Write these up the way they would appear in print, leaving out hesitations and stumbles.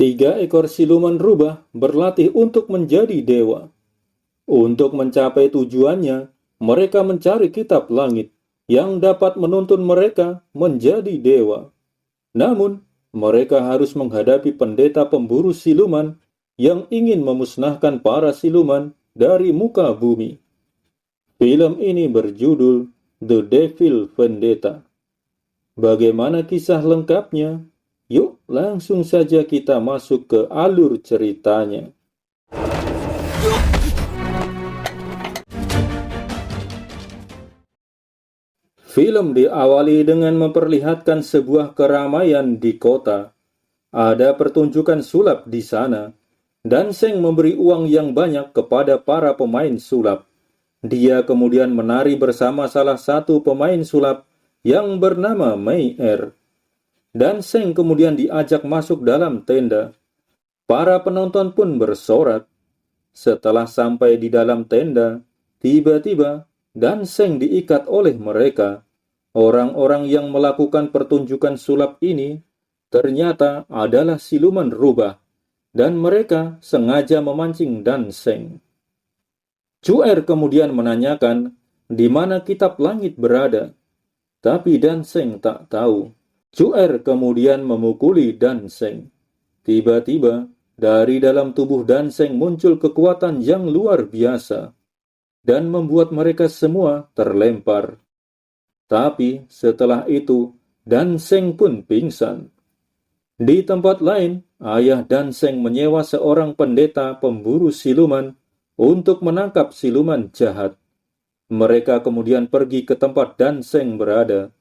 Tiga ekor siluman rubah berlatih untuk menjadi dewa. Untuk mencapai tujuannya, mereka mencari kitab langit yang dapat menuntun mereka menjadi dewa. Namun, mereka harus menghadapi pendeta pemburu siluman yang ingin memusnahkan para siluman dari muka bumi. Film ini berjudul The Devil Vendetta. Bagaimana kisah lengkapnya? Yuk langsung saja kita masuk ke alur ceritanya. Film diawali dengan memperlihatkan sebuah keramaian di kota. Ada pertunjukan sulap di sana, dan Seng memberi uang yang banyak kepada para pemain sulap. Dia kemudian menari bersama salah satu pemain sulap yang bernama Mei Er. Dan Seng kemudian diajak masuk dalam tenda. Para penonton pun bersorak. Setelah sampai di dalam tenda, tiba-tiba Dan Seng diikat oleh mereka. Orang-orang yang melakukan pertunjukan sulap ini ternyata adalah siluman rubah, dan mereka sengaja memancing Dan Seng. Cuer kemudian menanyakan di mana kitab langit berada, tapi Dan Seng tak tahu. Cuer kemudian memukuli Dan Seng. Tiba-tiba, dari dalam tubuh Dan Seng muncul kekuatan yang luar biasa, dan membuat mereka semua terlempar. Tapi setelah itu, Dan Seng pun pingsan. Di tempat lain, ayah Dan Seng menyewa seorang pendeta pemburu siluman untuk menangkap siluman jahat. Mereka kemudian pergi ke tempat Dan Seng berada.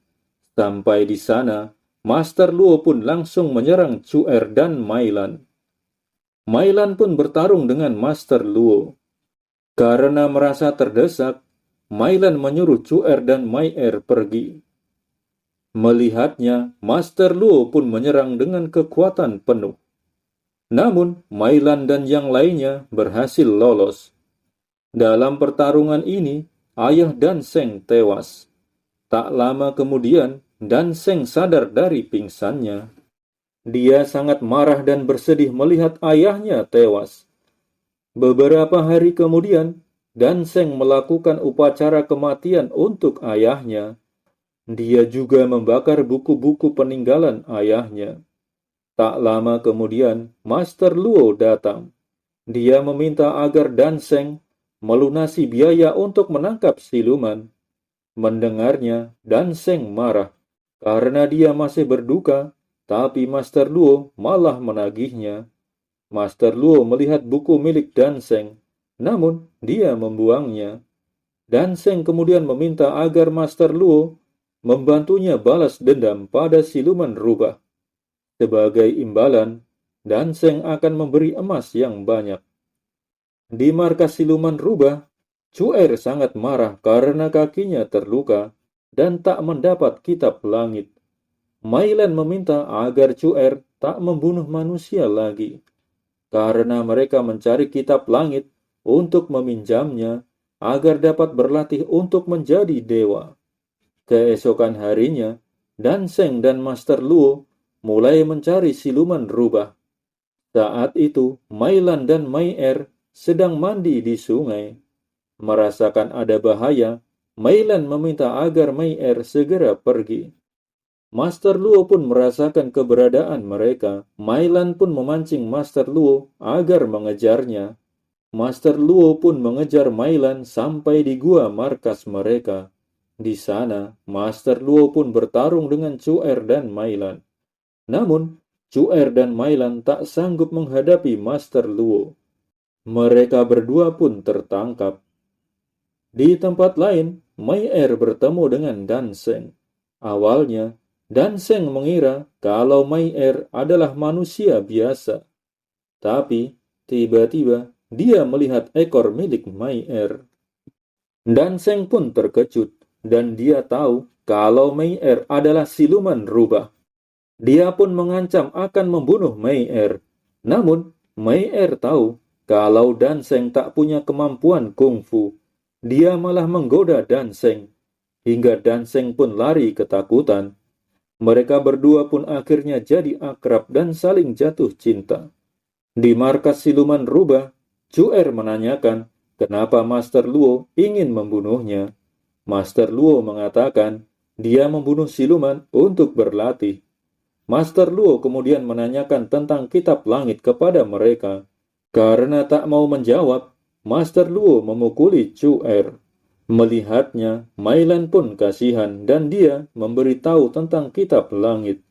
Sampai di sana, Master Luo pun langsung menyerang Cuer dan Mailan. Mailan pun bertarung dengan Master Luo. Karena merasa terdesak, Mailan menyuruh Cuer dan Mai Er pergi. Melihatnya, Master Luo pun menyerang dengan kekuatan penuh. Namun, Mailan dan yang lainnya berhasil lolos. Dalam pertarungan ini, ayah Dan Seng tewas. Tak lama kemudian, Dan Seng sadar dari pingsannya. Dia sangat marah dan bersedih melihat ayahnya tewas. Beberapa hari kemudian, Dan Seng melakukan upacara kematian untuk ayahnya. Dia juga membakar buku-buku peninggalan ayahnya. Tak lama kemudian, Master Luo datang. Dia meminta agar Dan Seng melunasi biaya untuk menangkap siluman. Mendengarnya, Dan Seng marah karena dia masih berduka, tapi Master Luo malah menagihnya. Master Luo melihat buku milik Dan Seng, namun dia membuangnya. Dan Seng kemudian meminta agar Master Luo membantunya balas dendam pada siluman rubah. Sebagai imbalan, Dan Seng akan memberi emas yang banyak. Di markas siluman rubah, Cuer sangat marah karena kakinya terluka dan tak mendapat kitab langit. Mailan meminta agar Cuer tak membunuh manusia lagi, karena mereka mencari kitab langit untuk meminjamnya agar dapat berlatih untuk menjadi dewa. Keesokan harinya, Dan Seng dan Master Luo mulai mencari siluman rubah. Saat itu, Mailan dan Mai Er sedang mandi di sungai. Merasakan ada bahaya, Mailan meminta agar Mai Er segera pergi. Master Luo pun merasakan keberadaan mereka. Mailan pun memancing Master Luo agar mengejarnya. Master Luo pun mengejar Mailan sampai di gua markas mereka. Di sana, Master Luo pun bertarung dengan Cuer dan Mailan. Namun, Cuer dan Mailan tak sanggup menghadapi Master Luo. Mereka berdua pun tertangkap. Di tempat lain, Mai Er bertemu dengan Dan Seng. Awalnya, Dan Seng mengira kalau Mai Er adalah manusia biasa. Tapi, tiba-tiba dia melihat ekor milik Mai Er. Dan Seng pun terkejut, dan dia tahu kalau Mai Er adalah siluman rubah. Dia pun mengancam akan membunuh Mai Er. Namun, Mai Er tahu kalau Dan Seng tak punya kemampuan kungfu. Dia malah menggoda Dan Seng, hingga Dan Seng pun lari ketakutan. Mereka berdua pun akhirnya jadi akrab dan saling jatuh cinta. Di markas siluman rubah, Chuer menanyakan kenapa Master Luo ingin membunuhnya. Master Luo mengatakan dia membunuh siluman untuk berlatih. Master Luo kemudian menanyakan tentang kitab langit kepada mereka. Karena tak mau menjawab, Master Luo memukuli Chuer. Melihatnya, Mailan pun kasihan dan dia memberitahu tentang kitab langit.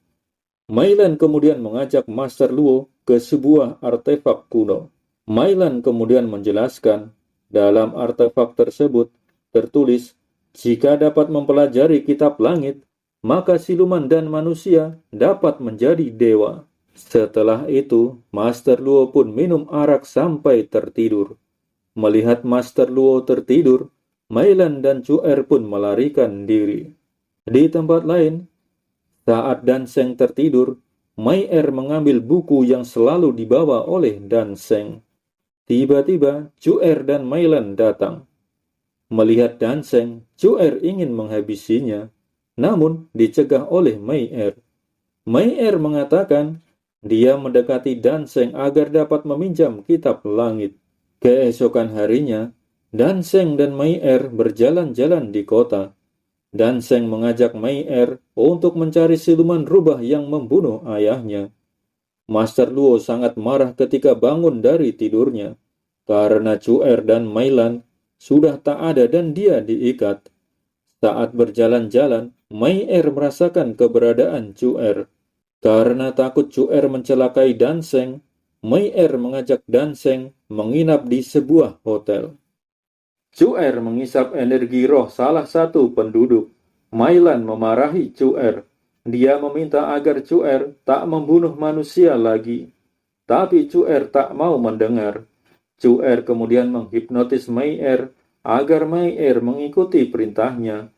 Mailan kemudian mengajak Master Luo ke sebuah artefak kuno. Mailan kemudian menjelaskan, dalam artefak tersebut tertulis, jika dapat mempelajari kitab langit, maka siluman dan manusia dapat menjadi dewa. Setelah itu, Master Luo pun minum arak sampai tertidur. Melihat Master Luo tertidur, Mailan dan Chuer pun melarikan diri. Di tempat lain, saat Danseng tertidur, Mai mengambil buku yang selalu dibawa oleh Danseng. Tiba-tiba, Chuer dan Mailan datang. Melihat Danseng, Chuer ingin menghabisinya, namun dicegah oleh Mai mengatakan dia mendekati Danseng agar dapat meminjam kitab langit. Keesokan harinya, Danseng dan Mai berjalan-jalan di kota. Danseng mengajak Mai untuk mencari siluman rubah yang membunuh ayahnya. Master Luo sangat marah ketika bangun dari tidurnya, karena Chuer dan Mailan sudah tak ada dan dia diikat. Saat berjalan-jalan, Mai merasakan keberadaan Chuer. Karena takut Chuer mencelakai Danseng, Mai mengajak Danseng menginap di sebuah hotel. Chuer mengisap energi roh salah satu penduduk. Mailan memarahi Chuer. Dia meminta agar Chuer tak membunuh manusia lagi. Tapi Chuer tak mau mendengar. Chuer kemudian menghipnotis Mai agar Mai mengikuti perintahnya.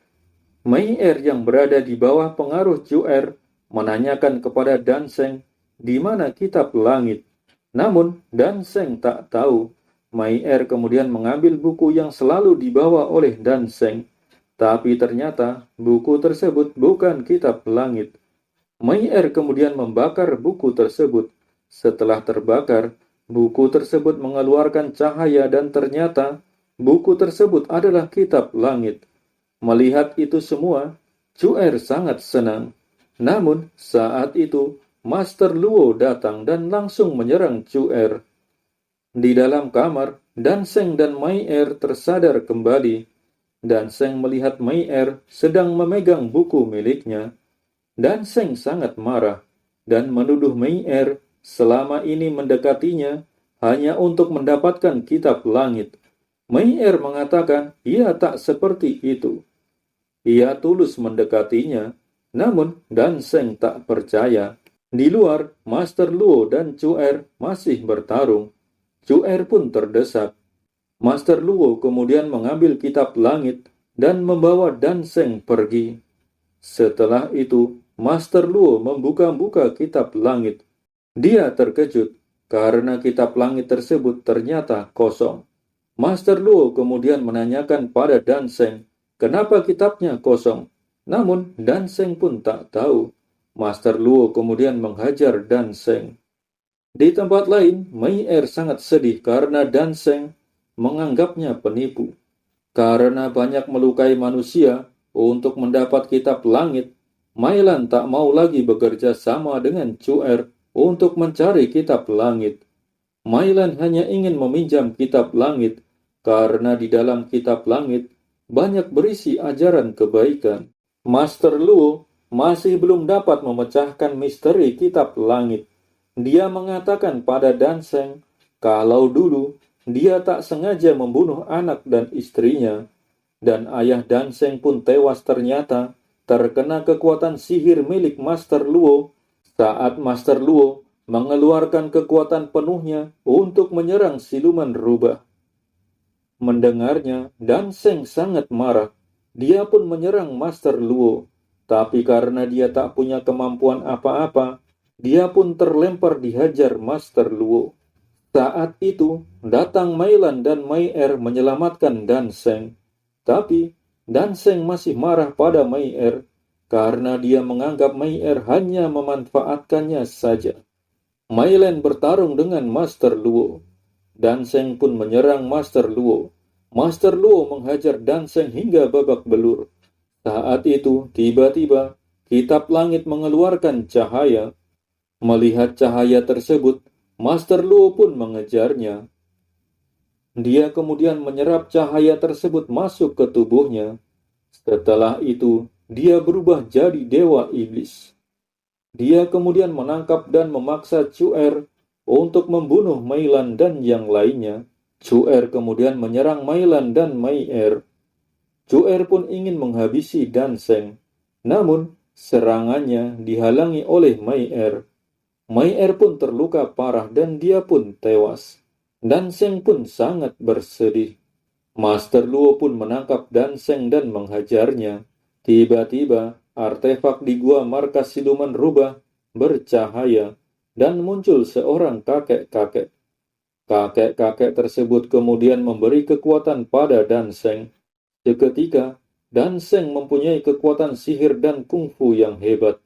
Mai yang berada di bawah pengaruh Chuer menanyakan kepada Danseng di mana kitab langit. Namun Danseng tak tahu. Mai kemudian mengambil buku yang selalu dibawa oleh Danseng. Tapi ternyata buku tersebut bukan kitab langit. Mai kemudian membakar buku tersebut. Setelah terbakar, buku tersebut mengeluarkan cahaya dan ternyata buku tersebut adalah kitab langit. Melihat itu semua, Chuer sangat senang. Namun saat itu, Master Luo datang dan langsung menyerang Chuer. Di dalam kamar, Danseng dan Mai tersadar kembali. Danseng melihat Mai sedang memegang buku miliknya. Danseng sangat marah dan menuduh Mai selama ini mendekatinya hanya untuk mendapatkan kitab langit. Mai mengatakan ia tak seperti itu. Ia tulus mendekatinya, namun Danseng tak percaya. Di luar, Master Luo dan Chuer masih bertarung. Chuer pun terdesak. Master Luo kemudian mengambil kitab langit dan membawa Danseng pergi. Setelah itu, Master Luo membuka-buka kitab langit. Dia terkejut karena kitab langit tersebut ternyata kosong. Master Luo kemudian menanyakan pada Danseng, kenapa kitabnya kosong? Namun Danseng pun tak tahu. Master Luo kemudian menghajar Danseng. Di tempat lain, Mai sangat sedih karena Danseng menganggapnya penipu. Karena banyak melukai manusia untuk mendapat kitab langit, Mailan tak mau lagi bekerja sama dengan Chuer untuk mencari kitab langit. Mailan hanya ingin meminjam kitab langit karena di dalam kitab langit banyak berisi ajaran kebaikan. Master Luo masih belum dapat memecahkan misteri kitab langit. Dia mengatakan pada Danseng kalau dulu dia tak sengaja membunuh anak dan istrinya, dan ayah Danseng pun tewas ternyata terkena kekuatan sihir milik Master Luo saat Master Luo mengeluarkan kekuatan penuhnya untuk menyerang siluman rubah. Mendengarnya, Danseng sangat marah. Dia pun menyerang Master Luo, tapi karena dia tak punya kemampuan apa-apa, dia pun terlempar dihajar Master Luo. Saat itu, datang Mailan dan Mai menyelamatkan Danseng. Tapi, Danseng masih marah pada Mai karena dia menganggap Mei Er hanya memanfaatkannya saja. Mei Lan bertarung dengan Master Luo. Dan Seng pun menyerang Master Luo. Master Luo menghajar Dan Seng hingga babak belur. Saat itu, tiba-tiba, kitab langit mengeluarkan cahaya. Melihat cahaya tersebut, Master Luo pun mengejarnya. Dia kemudian menyerap cahaya tersebut masuk ke tubuhnya. Setelah itu, dia berubah jadi dewa iblis. Dia kemudian menangkap dan memaksa Chu'er untuk membunuh Mei Lan dan yang lainnya. Chu'er kemudian menyerang Mei Lan dan Mei Er. Chu'er pun ingin menghabisi Dan Seng. Namun, serangannya dihalangi oleh Mei Er. Mei Er pun terluka parah dan dia pun tewas. Dan Seng pun sangat bersedih. Master Luo pun menangkap Dan Seng dan menghajarnya. Tiba-tiba, artefak di gua markas siluman rubah bercahaya dan muncul seorang kakek-kakek. Kakek-kakek tersebut kemudian memberi kekuatan pada Dan Seng. Seketika, Dan Seng mempunyai kekuatan sihir dan kungfu yang hebat.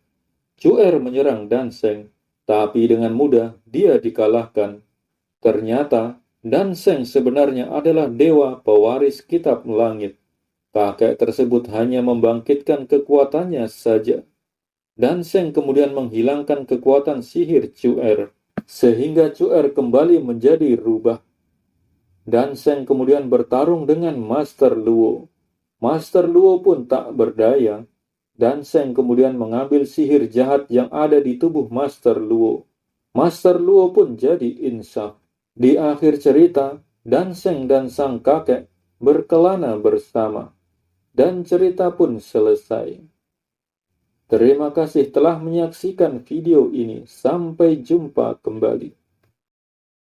Chu'er menyerang Dan Seng, tapi dengan mudah dia dikalahkan. Ternyata, Dan Seng sebenarnya adalah dewa pewaris kitab langit. Kakek tersebut hanya membangkitkan kekuatannya saja. Dan Seng kemudian menghilangkan kekuatan sihir Chu'er, sehingga Chu'er kembali menjadi rubah. Dan Seng kemudian bertarung dengan Master Luo. Master Luo pun tak berdaya. Dan Seng kemudian mengambil sihir jahat yang ada di tubuh Master Luo. Master Luo pun jadi insaf. Di akhir cerita, Dan Seng dan sang kakek berkelana bersama. Dan cerita pun selesai. Terima kasih telah menyaksikan video ini. Sampai jumpa kembali.